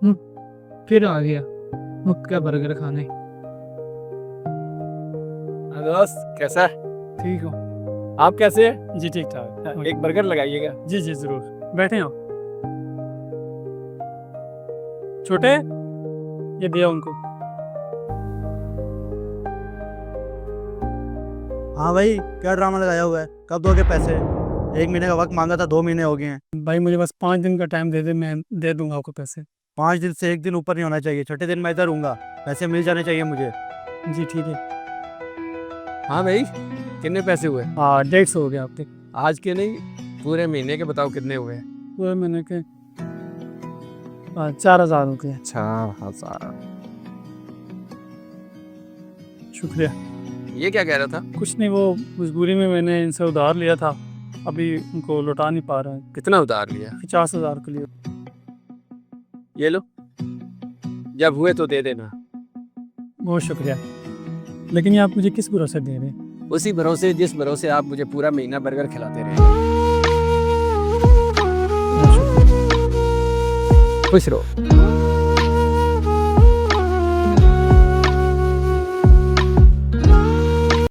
फिर आ गया मुफ्त का बर्गर खाने। दोस्त कैसा है? ठीक हो? आप कैसे हैं? जी ठीक ठाक। एक बर्गर लगाइएगा। जी जी जरूर, बैठे हो। छोटे, ये दिया उनको। हाँ भाई, क्या ड्रामा लगाया हुआ है? कब दोगे पैसे? 1 महीने का वक्त मांगा था, 2 महीने हो गए हैं। भाई मुझे बस 5 दिन का टाइम दे दे, मैं दे दूंगा आपको पैसे। 5 दिन से 1 दिन ऊपर नहीं होना चाहिए। छठे दिन मैं इधर हूँगा, पैसे मिल जाने चाहिए मुझे। जी ठीक है। हाँ भाई, कितने पैसे हुए? 150 हो गया आपके। आज के नहीं, पूरे महीने के बताओ कितने हुए? पूरे महीने के 4000 हो गए। 4000। शुक्रिया। ये क्या कह रहा था? कुछ नहीं, वो मजबूरी में मैंने इनसे उधार लिया था, अभी उनको लौटा नहीं पा रहा है। कितना उधार लिया? 50,000 के लिए। ये लो, जब हुए तो दे देना। बहुत शुक्रिया, लेकिन ये आप मुझे किस भरोसे दे रहे हैं? उसी भरोसे जिस भरोसे आप मुझे पूरा महीना बर्गर खिलाते रहे। बहुत शुक्रिया। खुश रहो।